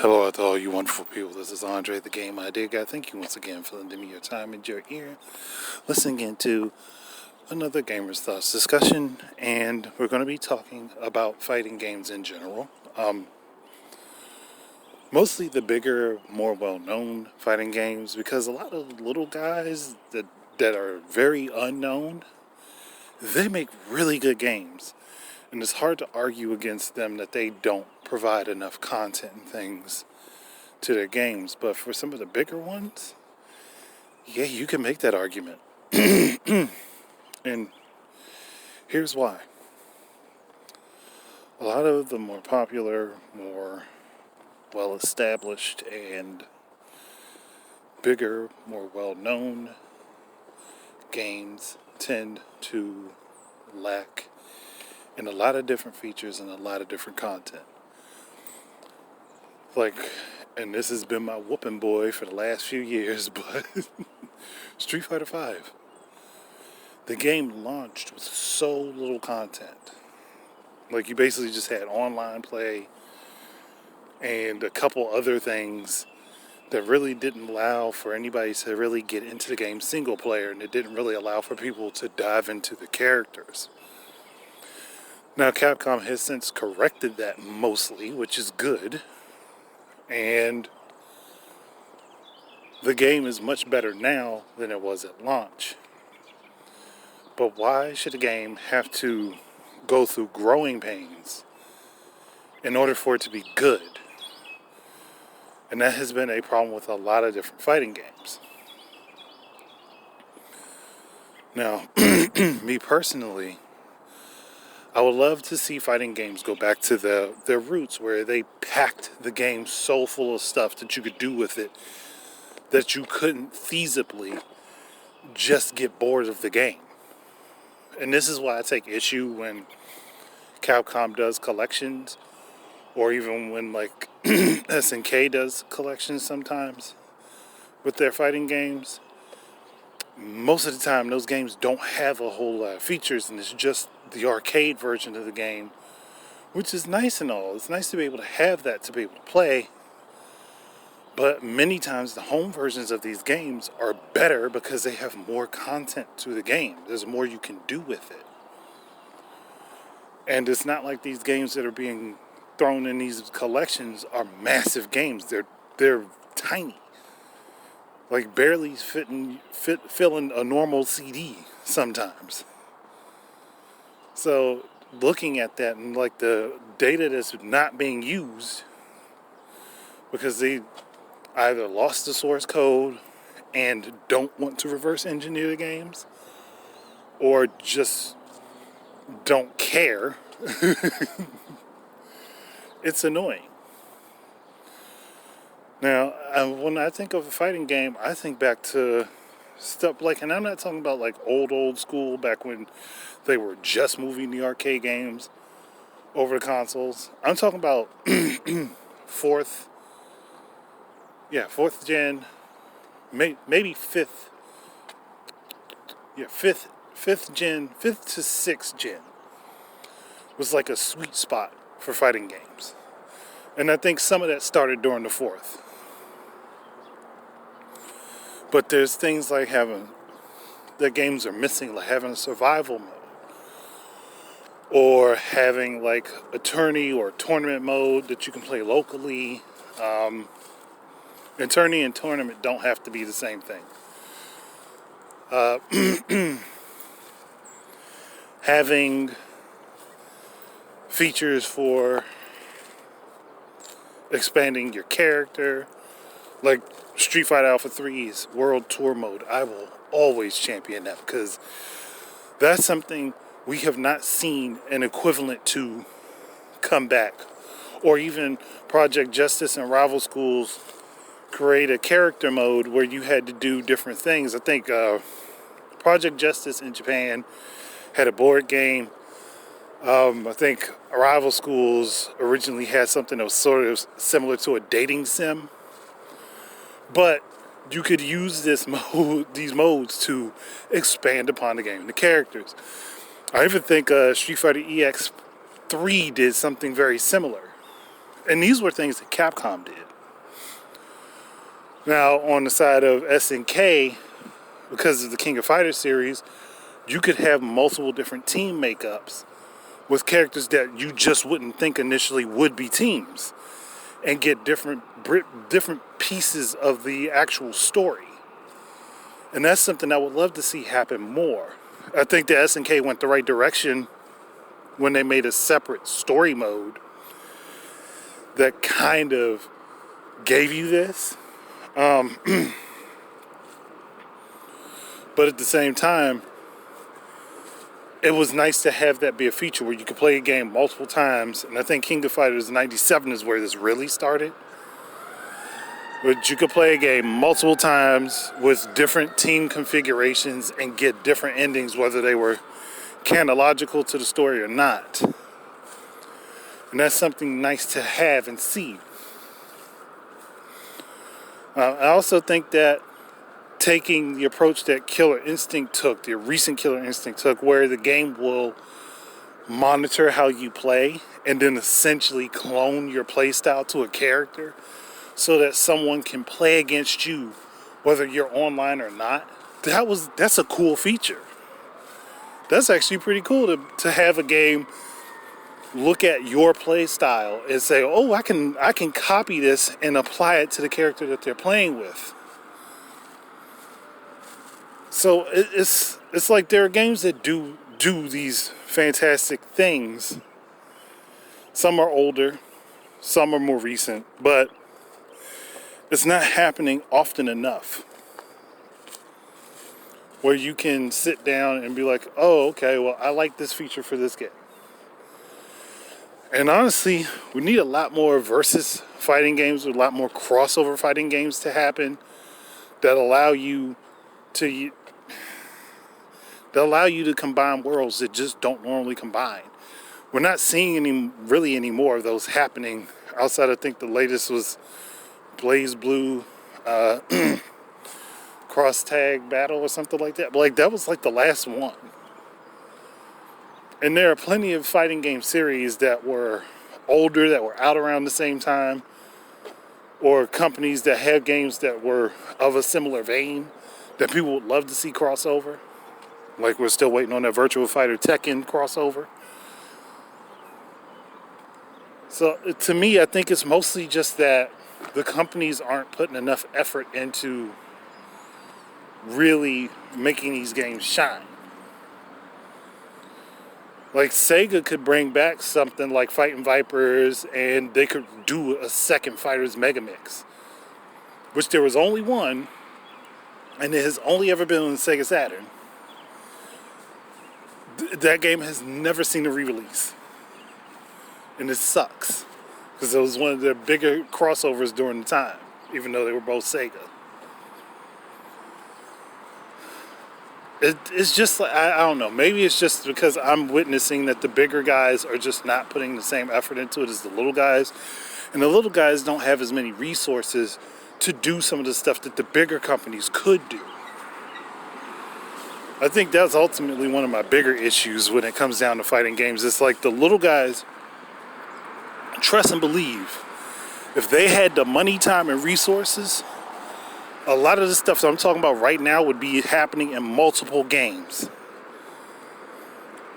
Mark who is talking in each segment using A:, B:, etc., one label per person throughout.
A: Hello to all you wonderful people. This is Andre, the Game Idea Guy. Thank you once again for lending me your time and your ear, listening into another Gamer's Thoughts discussion. And we're going to be talking about fighting games in general. Mostly the bigger, more well-known fighting games, because a lot of little guys that are very unknown, they make really good games. And it's hard to argue against them that they don't provide enough content and things to their games. But for some of the bigger ones, yeah, you can make that argument. And here's why. A lot of the more popular, more well-established, and bigger, more well-known games tend to lack in a lot of different features and a lot of different content. And this has been my whooping boy for the last few years, but Street Fighter V. The game launched with so little content. You basically just had online play and a couple other things that really didn't allow for anybody to really get into the game single player, and it didn't really allow for people to dive into the characters. Now, Capcom has since corrected that mostly, which is good. And the game is much better now than it was at launch. But why should a game have to go through growing pains in order for it to be good? And that has been a problem with a lot of different fighting games. Now, me personally, I would love to see fighting games go back to their roots, where they packed the game so full of stuff that you could do with it that you couldn't feasibly just get bored of the game. And this is why I take issue when Capcom does collections, or even when SNK does collections sometimes with their fighting games. Most of the time, those games don't have a whole lot of features, and it's just the arcade version of the game, which is nice and all. It's nice to be able to have that, to be able to play. But many times, the home versions of these games are better because they have more content to the game. There's more you can do with it. And it's not like these games that are being thrown in these collections are massive games. They're tiny. Barely filling a normal CD sometimes. So looking at that and the data that's not being used because they either lost the source code and don't want to reverse engineer the games, or just don't care, it's annoying. Now, when I think of a fighting game, I think back to stuff and I'm not talking about old school, back when they were just moving the arcade games over the consoles. I'm talking about fourth gen, maybe fifth gen, fifth to sixth gen was a sweet spot for fighting games. And I think some of that started during the fourth. But there's things that games are missing, like having a survival mode, or having a tourney or tournament mode that you can play locally. And tourney and tournament don't have to be the same thing. Having features for expanding your character, like Street Fighter Alpha 3's World Tour Mode. I will always champion that, because that's something we have not seen an equivalent to come back. Or even Project Justice and Rival Schools create a character mode where you had to do different things. I think Project Justice in Japan had a board game. I think Rival Schools originally had something that was sort of similar to a dating sim. But you could use these modes to expand upon the game and the characters. I even think Street Fighter EX3 did something very similar. And these were things that Capcom did. Now, on the side of SNK, because of the King of Fighters series, you could have multiple different team makeups with characters that you just wouldn't think initially would be teams, and get different pieces of the actual story. And that's something I would love to see happen more. I think the SNK went the right direction when they made a separate story mode that kind of gave you this. But at the same time, it was nice to have that be a feature where you could play a game multiple times. And I think King of Fighters 97 is where this really started. But you could play a game multiple times with different team configurations and get different endings, whether they were chronological to the story or not. And that's something nice to have and see. I also think that taking the approach that Killer Instinct took, the recent Killer Instinct took, where the game will monitor how you play and then essentially clone your playstyle to a character so that someone can play against you whether you're online or not. That's a cool feature. That's actually pretty cool to have a game look at your play style and say, oh, I can copy this and apply it to the character that they're playing with. So it's like there are games that do these fantastic things. Some are older, some are more recent, but it's not happening often enough where you can sit down and be like, oh, okay, well, I like this feature for this game. And honestly, we need a lot more versus fighting games, a lot more crossover fighting games to happen that allow you to combine worlds that just don't normally combine. We're not seeing any more of those happening outside. I think the latest was Blaze Blue cross tag battle or something like that. But like that was like the last one. And there are plenty of fighting game series that were older, that were out around the same time, or companies that have games that were of a similar vein that people would love to see crossover. Like we're still waiting on that Virtua Fighter Tekken crossover. So to me, I think it's mostly just that the companies aren't putting enough effort into really making these games shine. Like Sega could bring back something like Fighting Vipers, and they could do a second Fighters Mega Mix, which there was only one, and it has only ever been on the Sega Saturn. That game has never seen a re-release, and it sucks because it was one of their bigger crossovers during the time, even though they were both Sega. It's just like, I don't know, maybe it's just because I'm witnessing that the bigger guys are just not putting the same effort into it as the little guys, and the little guys don't have as many resources to do some of the stuff that the bigger companies could do. I think that's ultimately one of my bigger issues when it comes down to fighting games. It's like the little guys trust and believe if they had the money, time, and resources, a lot of the stuff that I'm talking about right now would be happening in multiple games.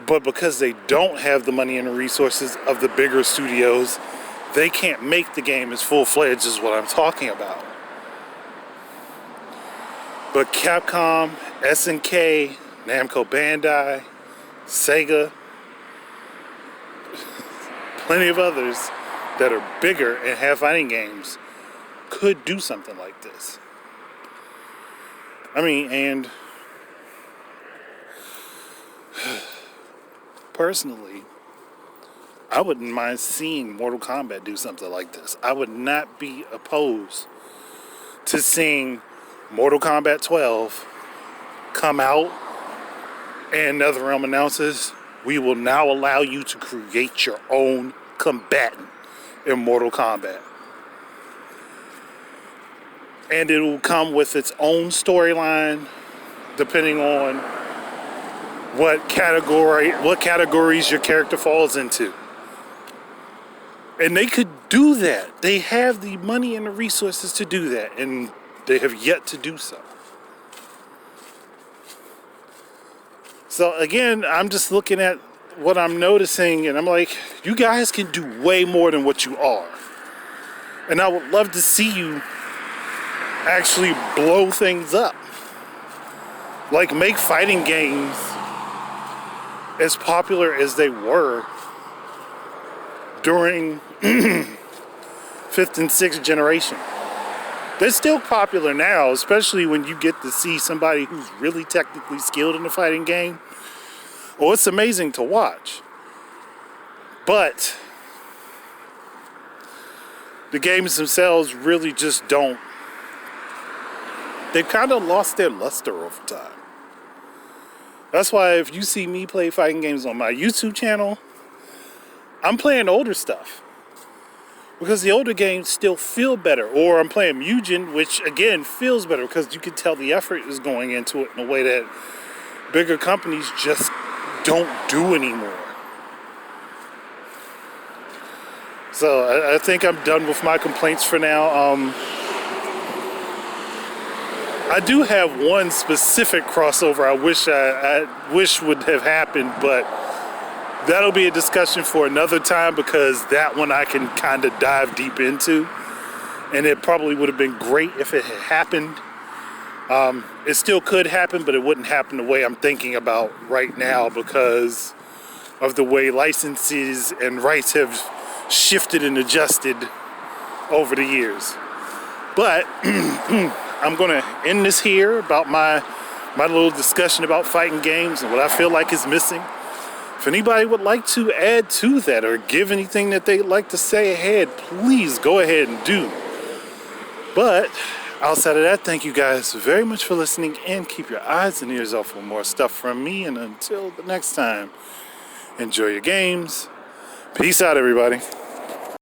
A: But because they don't have the money and the resources of the bigger studios, they can't make the game as full-fledged as what I'm talking about. But Capcom, SNK, Namco Bandai, Sega, plenty of others that are bigger and have fighting games could do something like this. I mean, and personally, I wouldn't mind seeing Mortal Kombat do something like this. I would not be opposed to seeing Mortal Kombat 12 come out and NetherRealm announces, we will now allow you to create your own combatant in Mortal Kombat. And it will come with its own storyline, depending on what categories your character falls into. And they could do that. They have the money and the resources to do that, and they have yet to do so. So again, I'm just looking at what I'm noticing, and I'm like, you guys can do way more than what you are. And I would love to see you actually blow things up. Like, make fighting games as popular as they were during 5th and 6th generation. They're still popular now, especially when you get to see somebody who's really technically skilled in the fighting game. Oh, it's amazing to watch. But the games themselves really just don't. They've kind of lost their luster over time. That's why if you see me play fighting games on my YouTube channel, I'm playing older stuff. Because the older games still feel better. Or I'm playing Mugen, which again feels better because you can tell the effort is going into it in a way that bigger companies just don't do anymore. So I think I'm done with my complaints for now. I do have one specific crossover I wish would have happened, but that'll be a discussion for another time because that one I can kind of dive deep into, and it probably would have been great if it had happened. It still could happen, but it wouldn't happen the way I'm thinking about right now because of the way licenses and rights have shifted and adjusted over the years. But I'm going to end this here about my little discussion about fighting games and what I feel like is missing. If anybody would like to add to that or give anything that they'd like to say ahead, please go ahead and do. But outside of that, thank you guys very much for listening, and keep your eyes and ears out for more stuff from me. And until the next time, enjoy your games. Peace out, everybody.